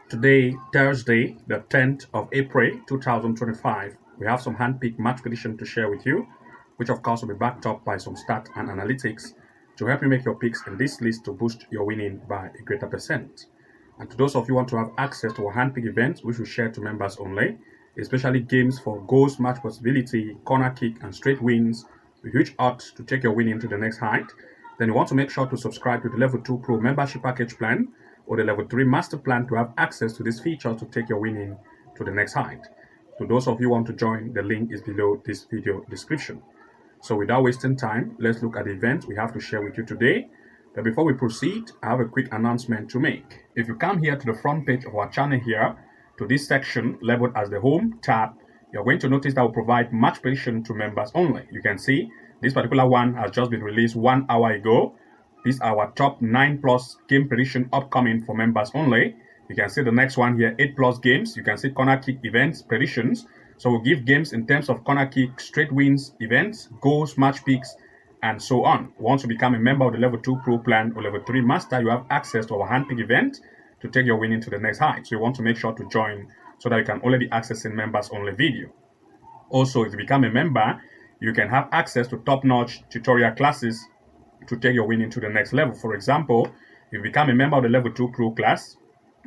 Today, Thursday, the 10th of April 2025, we have some hand-picked match prediction to share with you, which of course will be backed up by some stats and analytics to help you make your picks in this list to boost your winning by a greater percent. And to those of you who want to have access to our hand-picked events, which we share to members only, especially games for goals, match possibility, corner kick, and straight wins, with huge odds to take your winning to the next height, then you want to make sure to subscribe to the Level 2 Pro membership package plan or the Level 3 Master Plan to have access to these features to take your winning to the next height. To those of you who want to join, the link is below this video description. So without wasting time, let's look at the event we have to share with you today. But before we proceed, I have a quick announcement to make. If you come here to the front page of our channel here, to this section labeled as the Home tab, you're going to notice that will provide match prediction to members only. You can see this particular one has just been released 1 hour ago. These are our top 9+ game prediction upcoming for members only. You can see the next one here, 8+ games. You can see corner kick events predictions. So we'll give games in terms of corner kick, straight wins, events, goals, match picks, and so on. Once you become a member of the Level 2 Pro plan or Level 3 Master, you have access to our handpick event to take your winning to the next height. So you want to make sure to join so that you can only be accessing members only video. Also, if you become a member, you can have access to top-notch tutorial classes to take your winning to the next level. For example, if you become a member of the Level 2 Pro class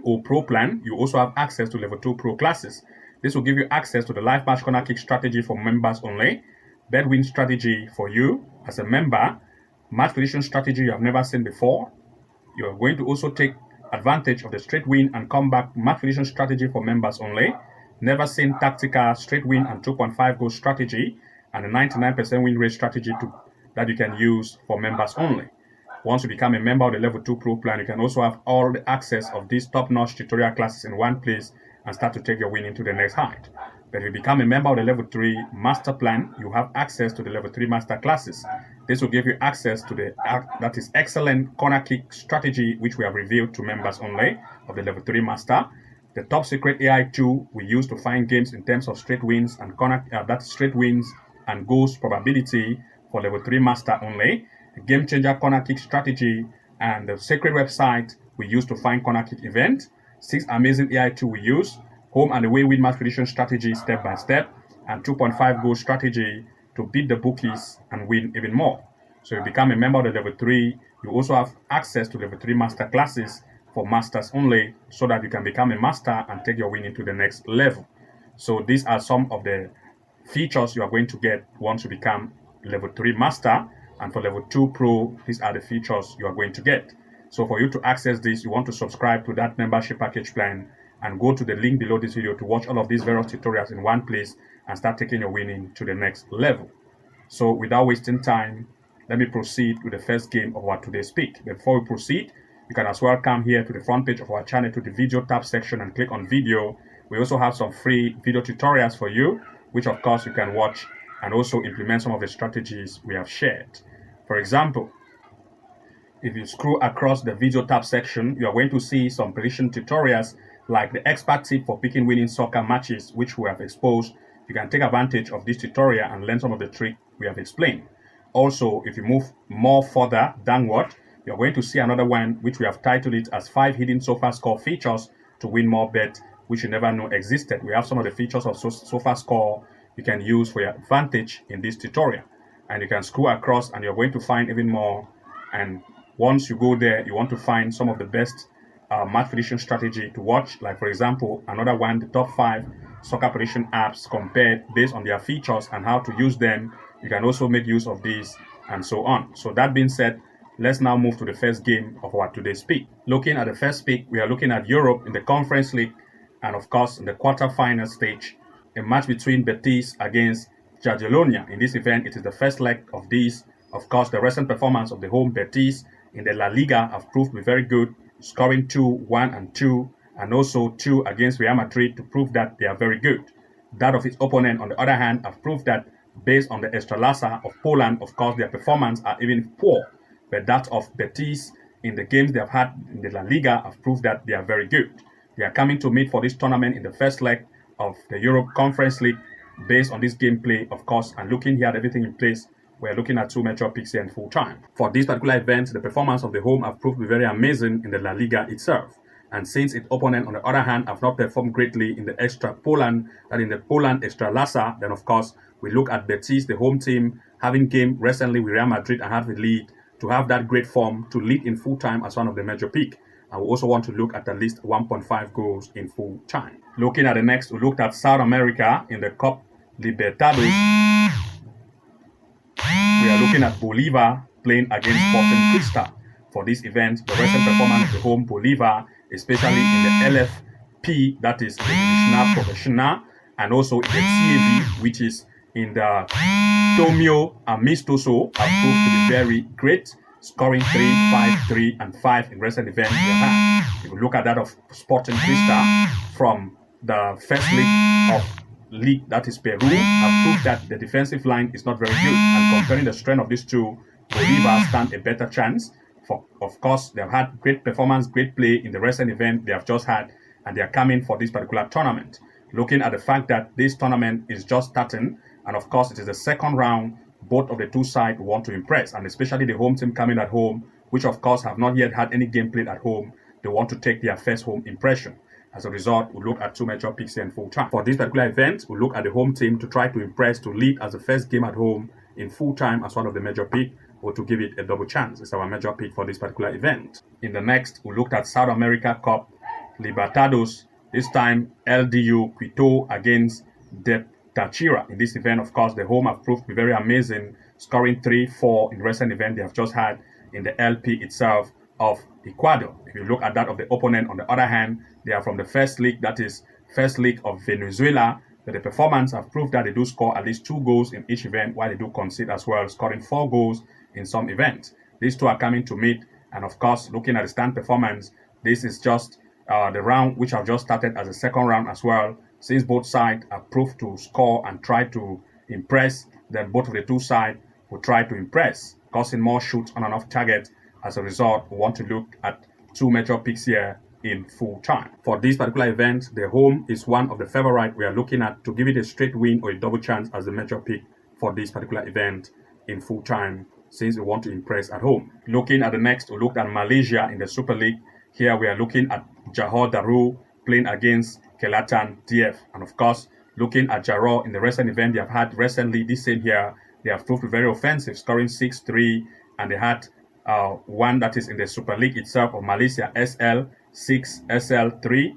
or Pro plan, you also have access to Level 2 Pro classes. This will give you access to the live match corner kick strategy for members only, bet win strategy for you as a member, match prediction strategy you have never seen before. You are going to also take advantage of the straight win and comeback match prediction strategy for members only, never seen tactical straight win and 2.5 goal strategy, and a 99% win rate strategy that you can use for members only. Once you become a member of the Level 2 Pro plan, you can also have all the access of these top-notch tutorial classes in one place and start to take your winning to the next height. But if you become a member of the Level 3 Master Plan, you have access to the Level 3 Master classes. This will give you access to that is excellent corner kick strategy, which we have revealed to members only of the Level 3 Master. The top secret AI tool we use to find games in terms of straight wins and straight wins and goals probability for Level 3 Master only. The game changer corner kick strategy and the secret website we use to find corner kick event. 6 amazing AI tool we use, home and away win match prediction strategy step by step, and 2.5 goal strategy to beat the bookies and win even more. So you become a member of the Level 3, you also have access to Level 3 Master classes for masters only, so that you can become a master and take your winning to the next level. So these are some of the features you are going to get once you become Level 3 Master, and for Level 2 Pro, these are the features you are going to get. So for you to access this, you want to subscribe to that membership package plan and go to the link below this video to watch all of these various tutorials in one place and start taking your winning to the next level. So without wasting time, let me proceed with the first game of our today's pick. Before we proceed, you can as well come here to the front page of our channel to the video tab section and click on video. We also have some free video tutorials for you, which of course you can watch and also implement some of the strategies we have shared. For example, if you scroll across the video tab section, you are going to see some prediction tutorials like the expert tip for picking winning soccer matches, which we have exposed. You can take advantage of this tutorial and learn some of the tricks we have explained. Also, if you move more further downward, you're going to see another one which we have titled it as 5 hidden Sofascore features to win more bet, which you never know existed. We have some of the features of Sofascore you can use for your advantage in this tutorial. And you can scroll across and you're going to find even more. And once you go there, you want to find some of the best match prediction strategy to watch. Like for example, another one, the top 5 soccer prediction apps compared based on their features and how to use them. You can also make use of these and so on. So that being said, let's now move to the first game of our today's pick. Looking at the first pick, we are looking at Europe in the Conference League and of course in the quarter-final stage, a match between Betis against Jagiellonia. In this event, it is the first leg of these. Of course, the recent performance of the home Betis in the La Liga have proved to be very good, scoring 2, 1, and 2, and also 2 against Real Madrid to prove that they are very good. That of its opponent, on the other hand, have proved that based on the Ekstraklasa of Poland, of course, their performance are even poor. But that of Betis in the games they have had in the La Liga have proved that they are very good. They are coming to meet for this tournament in the first leg of the Europe Conference League based on this gameplay, of course, and looking here at everything in place. We're looking at 2 mature picks here in full time. For this particular event, the performance of the home have proved to be very amazing in the La Liga itself. And since its opponent, on the other hand, have not performed greatly in the extra Poland, that in the Poland extra Lasa, then of course we look at Betis, the home team, having game recently with Real Madrid and have the lead, to have that great form to lead in full time as one of the major pick. And we also want to look at least 1.5 goals in full time. Looking at the next, we looked at South America in the Cup Libertadores. We are looking at Bolivar playing against Sporting Cristal. For this event, the recent performance of the home Bolivar, especially in the LFP, that is the Divisional Professional, and also in the CAV, which is in the Tomio Amistoso, have proved to be very great, scoring 3, 5, 3, and 5 in recent events they have had. If you look at that of Sporting Cristal from the first league of league, that is Peru, have proved that the defensive line is not very good, and comparing the strength of these two, Bolivar stand a better chance. For, of course, they have had great performance, great play in the recent event they have just had, and they are coming for this particular tournament. Looking at the fact that this tournament is just starting, and of course it is the second round, both of the two sides want to impress, and especially the home team coming at home, which of course have not yet had any game played at home, they want to take their first home impression. As a result, we'll look at two major picks here in full time. For this particular event, we'll look at the home team to try to impress, to lead as the first game at home in full time as one of the major pick, or to give it a double chance. It's our major pick for this particular event. In the next, we looked at South America Cup Libertadores, this time LDU Quito against Tachira. In this event, of course, the home have proved to be very amazing, scoring 3-4 in recent event they have just had in the LP itself of Ecuador. If you look at that of the opponent, on the other hand, they are from the first league, that is first league of Venezuela, but the performance have proved that they do score at least 2 goals in each event, while they do concede as well, scoring 4 goals in some events. These two are coming to meet, and of course, looking at the stand performance, this is just the round which have just started as a second round as well. Since both sides have proved to score and try to impress, then both of the two sides will try to impress, causing more shoots on and off target. As a result, we want to look at two major picks here in full time. For this particular event, the home is one of the favorite we are looking at to give it a straight win or a double chance as the major pick for this particular event in full time, since we want to impress at home. Looking at the next, we looked at Malaysia in the Super League. Here we are looking at Johor playing against Kelantan DF. And of course, looking at Johor in the recent event they have had recently, this same year, they have proved very offensive, scoring 6-3, and they had one that is in the Super League itself of Malaysia, SL6, SL3,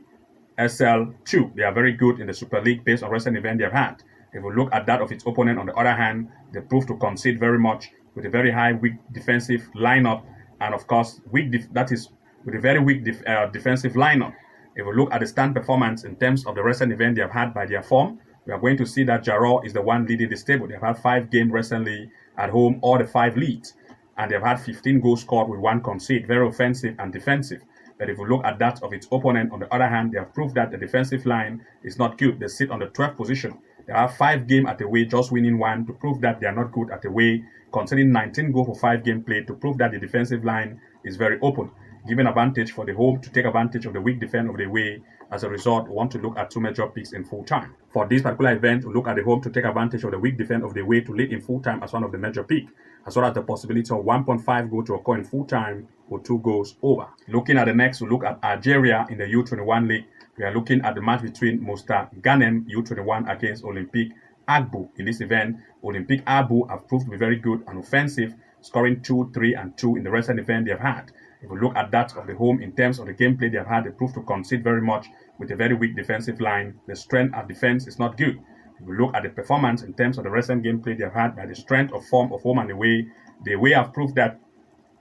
SL2. They are very good in the Super League based on recent event they have had. If we look at that of its opponent, on the other hand, they proved to concede very much with a very high weak defensive lineup, and of course that is with a very weak defensive lineup. If we look at the stand performance in terms of the recent event they have had by their form, we are going to see that Johor is the one leading this table. They have had 5 games recently at home, all the 5 leads, and they have had 15 goals scored with 1 concede, very offensive and defensive. But if we look at that of its opponent, on the other hand, they have proved that the defensive line is not good. They sit on the 12th position. They have 5 games at away, just winning 1, to prove that they are not good at away, conceding 19 goals for 5 game play, to prove that the defensive line is very open, giving advantage for the home to take advantage of the weak defense of the away. As a result, we want to look at two major picks in full time. For this particular event, we look at the home to take advantage of the weak defense of the away to lead in full time as one of the major pick, as well as the possibility of 1.5 goal to occur in full time or 2 goals over. Looking at the next, we look at Algeria in the U21 league. We are looking at the match between Mostaganem U21 against Olympique Akbou. In this event, Olympique Akbou have proved to be very good and offensive, scoring 2, 3, and 2 in the recent event they have had. If we look at that of the home in terms of the gameplay they have had, they proved to concede very much with a very weak defensive line. The strength at defense is not good. If we look at the performance in terms of the recent gameplay they have had, by the strength of form of home and away, the away have proved that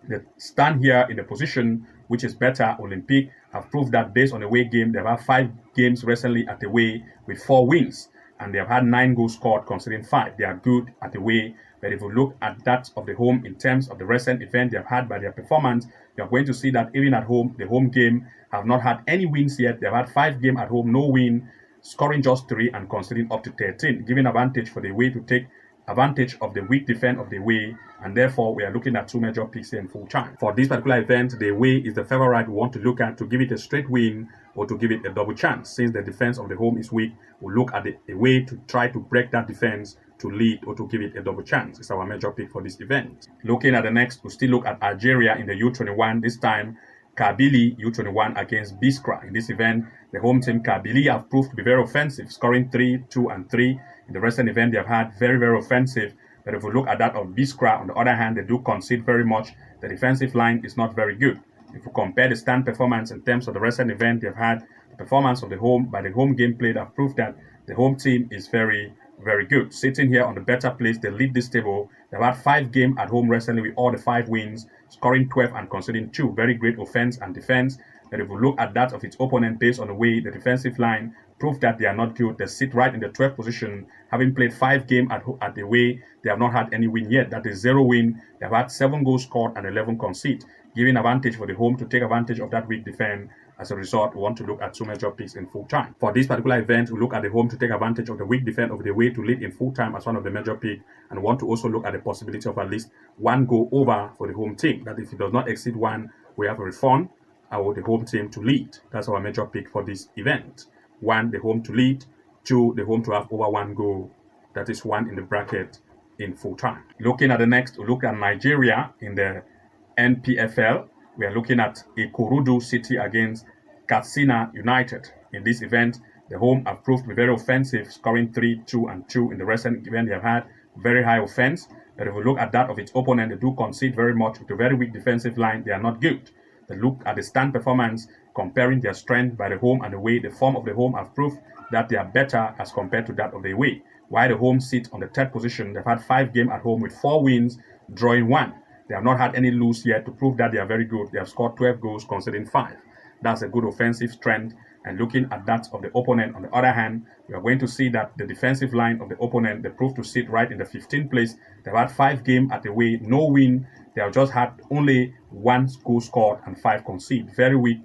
they stand here in the position which is better. Olympique have proved that based on the away game, they have had 5 games recently at away with 4 wins, and they have had 9 goals scored considering 5. They are good at away. But if we look at that of the home in terms of the recent event they have had by their performance, you are going to see that even at home, the home game have not had any wins yet. They have had 5 games at home, no win, scoring just 3 and conceding up to 13, giving advantage for the way to take advantage of the weak defense of the way, and therefore we are looking at two major picks here in full time. For this particular event, the way is the favorite we want to look at to give it a straight win or to give it a double chance. Since the defense of the home is weak, we'll look at the way to try to break that defense to lead or to give it a double chance. It's our major pick for this event. Looking at the next, we'll still look at Algeria in the U21. This time, Kabili U21 against Biskra. In this event, the home team Kabili have proved to be very offensive, scoring 3, 2, and 3. In the recent event, they have had very, very offensive. But if we look at that of Biskra, on the other hand, they do concede very much. The defensive line is not very good. If we compare the stand performance in terms of the recent event, they've had the performance of the home game played have proved that the home team is very, very good. Sitting here on the better place, they lead this table. They've had 5 games at home recently with all the 5 wins, scoring 12 and conceding 2. Very great offense and defense. But if we look at that of its opponent based on the way the defensive line prove that they are not good, they sit right in the 12th position, having played 5 games at the way. They have not had any win yet. That is 0 win. They have had 7 goals scored and 11 conceded, giving advantage for the home to take advantage of that weak defense. As a result, we want to look at 2 major picks in full time. For this particular event, we look at the home to take advantage of the weak defense of the way to lead in full time as one of the major picks, and we want to also look at the possibility of at least 1 goal over for the home team. That if it does not exceed 1, we have a refund or the home team to lead. That's our major pick for this event. 1, the home to lead. 2, the home to have over 1 goal. That is 1 in the bracket in full time. Looking at the next, we look at Nigeria in the NPFL. We are looking at Ikorodu City against Katsina United. In this event, the home have proved to be very offensive, scoring 3, 2, and 2. In the recent event, they have had very high offense. But if we look at that of its opponent, they do concede very much with a very weak defensive line. They are not good. They look at the stand performance, comparing their strength by the home and the away. The form of the home have proved that they are better as compared to that of the away. While the home sit on the 3rd position, they've had 5 games at home with 4 wins, drawing 1. They have not had any lose yet to prove that they are very good. They have scored 12 goals, conceding 5. That's a good offensive strength. And looking at that of the opponent, on the other hand, we are going to see that the defensive line of the opponent, they proved to sit right in the 15th place. They've had 5 games at the way, no win. They have just had only 1 goal scored and 5 conceded. Very weak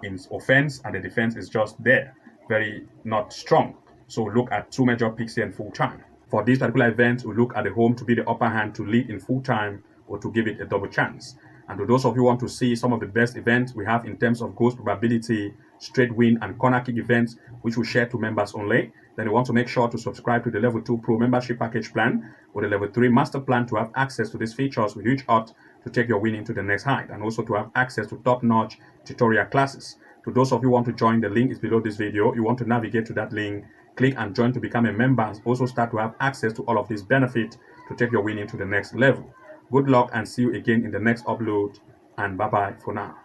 in offense, and the defense is just there. Very not strong. So look at 2 major picks here in full time. For this particular event, we look at the home to be the upper hand to lead in full time or to give it a double chance. And to those of you who want to see some of the best events we have in terms of goals probability, straight win, and corner kick events, which we share to members only, then you want to make sure to subscribe to the Level 2 Pro membership package plan or the Level 3 Master plan to have access to these features with huge odds to take your winning to the next height, and also to have access to top-notch tutorial classes. To those of you who want to join, the link is below this video. You want to navigate to that link, click and join to become a member, and also start to have access to all of these benefits to take your winning to the next level. Good luck and see you again in the next upload, and bye-bye for now.